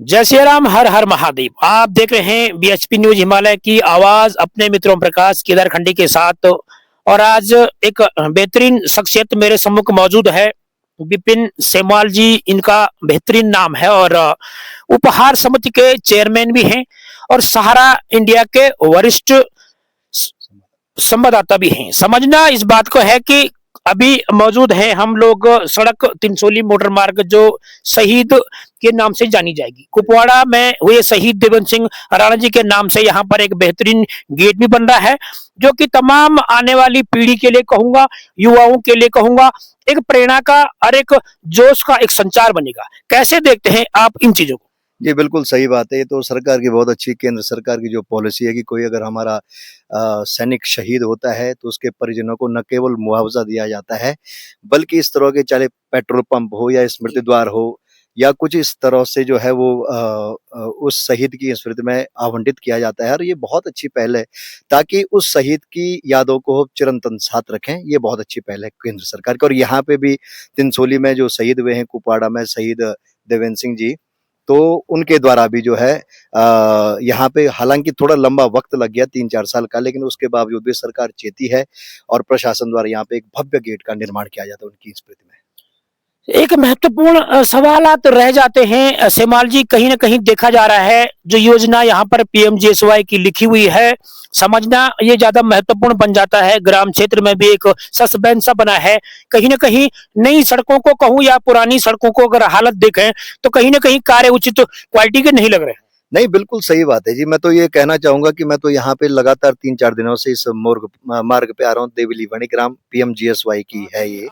जय श्री राम, हर हर महादेव। आप देख रहे हैं बीएचपी न्यूज हिमालय की आवाज अपने मित्रों प्रकाश केदारखंडी के साथ। और आज एक बेहतरीन शख्सियत मेरे सम्मुख मौजूद है। विपिन सेमवाल जी इनका बेहतरीन नाम है और उपहार समिति के चेयरमैन भी हैं और सहारा इंडिया के वरिष्ठ संवाददाता भी हैं। समझना इस बात को है कि अभी मौजूद है हम लोग सड़क तिनसोली मोटर मार्ग जो शहीद के नाम से जानी जाएगी। कुपवाड़ा में हुए शहीद देवेंद्र सिंह राणा जी के नाम से यहाँ पर एक बेहतरीन गेट भी बन रहा है, जो कि तमाम आने वाली पीढ़ी के लिए कहूंगा, युवाओं के लिए कहूंगा, एक प्रेरणा का और एक जोश का एक संचार बनेगा। कैसे देखते हैं आप इन चीजों को? जी, बिल्कुल सही बात है। ये तो सरकार की बहुत अच्छी केंद्र सरकार की जो पॉलिसी है कि कोई अगर हमारा सैनिक शहीद होता है तो उसके परिजनों को न केवल मुआवजा दिया जाता है, बल्कि इस तरह के चाहे पेट्रोल पंप हो या स्मृति द्वार हो या कुछ इस तरह से जो है वो उस शहीद की स्मृति में आवंटित किया जाता है। और ये बहुत अच्छी पहल है ताकि उस शहीद की यादों को चिरंतन साथ रखें। ये बहुत अच्छी पहल है केंद्र सरकार की। और यहाँ पे भी तिनसोली में जो शहीद हुए हैं, कुपवाड़ा में शहीद देवेंद्र सिंह जी, तो उनके द्वारा भी जो है यहाँ पे हालांकि थोड़ा लंबा वक्त लग गया 3-4 साल का, लेकिन उसके बावजूद भी सरकार चेती है और प्रशासन द्वारा यहाँ पे एक भव्य गेट का निर्माण किया जाता है उनकी स्मृति में। एक महत्वपूर्ण सवालात रह जाते हैं सेमाल जी। कहीं ना कहीं देखा जा रहा है जो योजना यहाँ पर पीएमजीएसवाई की लिखी हुई है, समझना ये ज्यादा महत्वपूर्ण बन जाता है। ग्राम क्षेत्र में भी एक सस्पेंस सा बना है। कहीं ना कहीं नई सड़कों को कहूँ या पुरानी सड़कों को अगर हालत देखें तो कहीं ना कहीं कार्य उचित क्वालिटी के नहीं लग रहे हैं। नहीं, बिल्कुल सही बात है जी। मैं तो ये कहना चाहूँगा कि मैं तो यहाँ पे लगातार 3-4 दिनों से इस मार्ग पे आ रहा हूँ। देवली वणिग्राम पीएमजीएसवाई की है ये।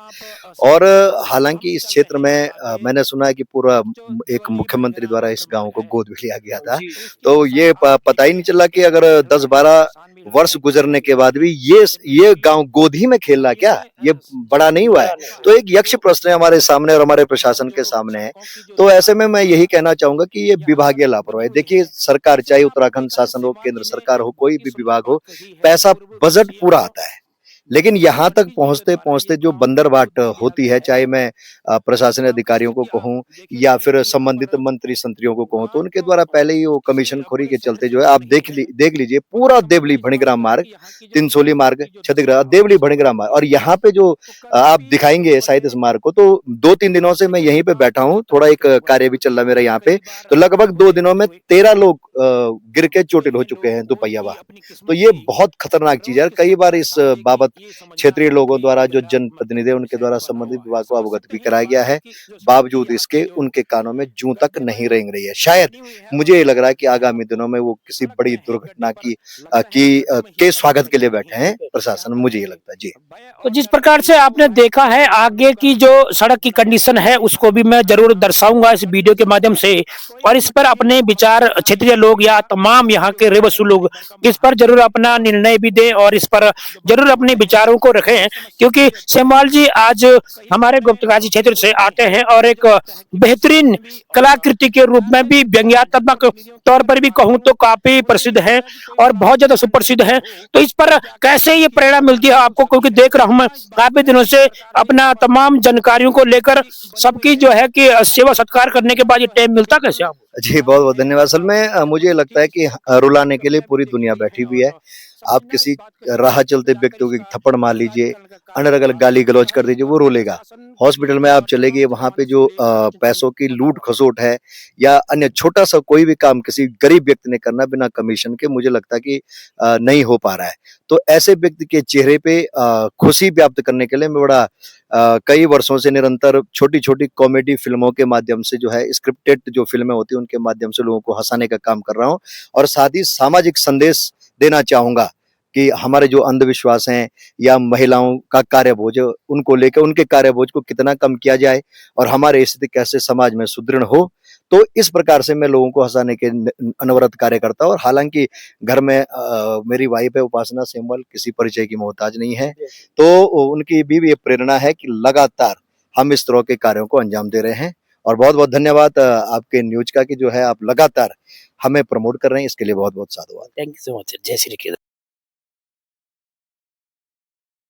और हालाँकि इस क्षेत्र में मैंने सुना है कि पूरा एक मुख्यमंत्री द्वारा इस गाँव को गोद भी लिया गया था। तो ये पता ही नहीं चला कि अगर 10-12 वर्ष गुजरने के बाद भी ये गाँव गोद ही में खेल रहा क्या? ये बड़ा नहीं हुआ है। तो एक यक्ष प्रश्न है हमारे सामने और हमारे प्रशासन के सामने है। तो ऐसे में मैं यही कहना चाहूँगा कि ये विभागीय लापरवाही। देखिए, सरकार चाहे उत्तराखंड शासन हो, केंद्र सरकार हो, कोई भी विभाग हो, पैसा बजट पूरा आता है। लेकिन यहाँ तक पहुँचते-पहुँचते जो बंदरबाट होती है, चाहे मैं प्रशासनिक अधिकारियों को कहूँ या फिर संबंधित मंत्री-संत्रियों को कहूँ, तो उनके द्वारा पहले ही वो कमीशनखोरी के चलते जो है आप देख लीजिए पूरा देवली भणिग्राम मार्ग, तिनसोली मार्ग, क्षतिग्रस्त देवली भणिग्राम मार्ग। और यहाँ पे जो आप दिखाएँगे शायद इस मार्ग को, तो 2-3 दिनों से मैं यहीं पे बैठा हूँ, थोड़ा एक कार्य भी चल रहा है मेरा यहाँ पे, तो लगभग 2 दिनों में 13 लोग गिर के चोटिल हो चुके हैं दोपहिया वाहन। तो ये बहुत खतरनाक चीज़ है। कई बार इस बाबत क्षेत्रीय लोगों द्वारा, जो जनप्रतिनिधि है उनके द्वारा संबंधित विभाग को अवगत भी कराया गया है, बावजूद इसके उनके कानों में जूं तक नहीं रेंग रही है। शायद मुझे ये लग रहा है कि आगामी दिनों में वो किसी बड़ी दुर्घटना के स्वागत के लिए बैठे हैं प्रशासन, मुझे ये लगता है जी। तो जिस प्रकार से आपने देखा है आगे की जो सड़क की कंडीशन है उसको भी मैं जरूर दर्शाऊंगा इस वीडियो के माध्यम से, और इस पर अपने विचार क्षेत्रीय लोग या तमाम यहाँ के रेवसु लोग इस पर जरूर अपना निर्णय भी दें और इस पर जरूर अपने विचारों को रखें। क्योंकि सेमवाल जी आज हमारे गुप्तकाशी क्षेत्र से आते हैं और एक बेहतरीन कलाकृति के रूप में भी व्यंग्यात्मक तौर पर भी कहूँ तो काफी प्रसिद्ध है और बहुत ज्यादा सुप्रसिद्ध है। तो इस पर कैसे ये प्रेरणा मिलती है आपको? क्योंकि देख रहा हूं मैं काफी दिनों से अपना तमाम जानकारियों को लेकर सबकी जो है कि सेवा सत्कार करने के बाद ये टाइम मिलता कैसे आपको? जी, बहुत-बहुत धन्यवाद। असल में मुझे लगता है कि रुलाने के लिए पूरी दुनिया बैठी हुई है। आप किसी राह चलते व्यक्ति को थप्पड़ मार लीजिए, अनर्गल गाली-गलौज कर दीजिए, वो रोलेगा। हॉस्पिटल में आप चले गए, वहाँ पे जो पैसों की लूट-खसोट है या अन्य छोटा-सा कोई भी काम किसी गरीब व्यक्ति ने करना बिना कमीशन के, मुझे लगता है कि नहीं हो पा रहा है। तो ऐसे व्यक्ति के चेहरे पे खुशी व्याप्त करने के लिए मैं बड़ा कई वर्षों से निरंतर छोटी-छोटी कॉमेडी फ़िल्मों के माध्यम से जो है स्क्रिप्टेड जो फ़िल्में होती हैं, उनके माध्यम से लोगों को हँसाने का काम कर रहा हूँ। और साथ ही सामाजिक संदेश देना चाहूँगा कि हमारे जो अंधविश्वास हैं या महिलाओं का कार्यबोझ है, उनको लेके उनके कार्यबोझ को कितना कम किया जाए और हमारी स्थिति कैसे समाज में सुदृढ़ हो। तो इस प्रकार से मैं लोगों को हँसाने के अनवरत कार्य करता हूँ। और हालाँकि घर में मेरी वाइफ़ है उपासना सेमवाल, किसी परिचय की मोहताज नहीं है। तो उनकी भी ये प्रेरणा है कि लगातार हम इस तरह के कार्यों को अंजाम दे रहे हैं। और बहुत-बहुत धन्यवाद आपके न्यूज़ का कि जो है आप लगातार हमें प्रमोट कर रहे हैं, इसके लिए बहुत-बहुत साधुवाद। Thank you so much. जय श्री कृष्ण।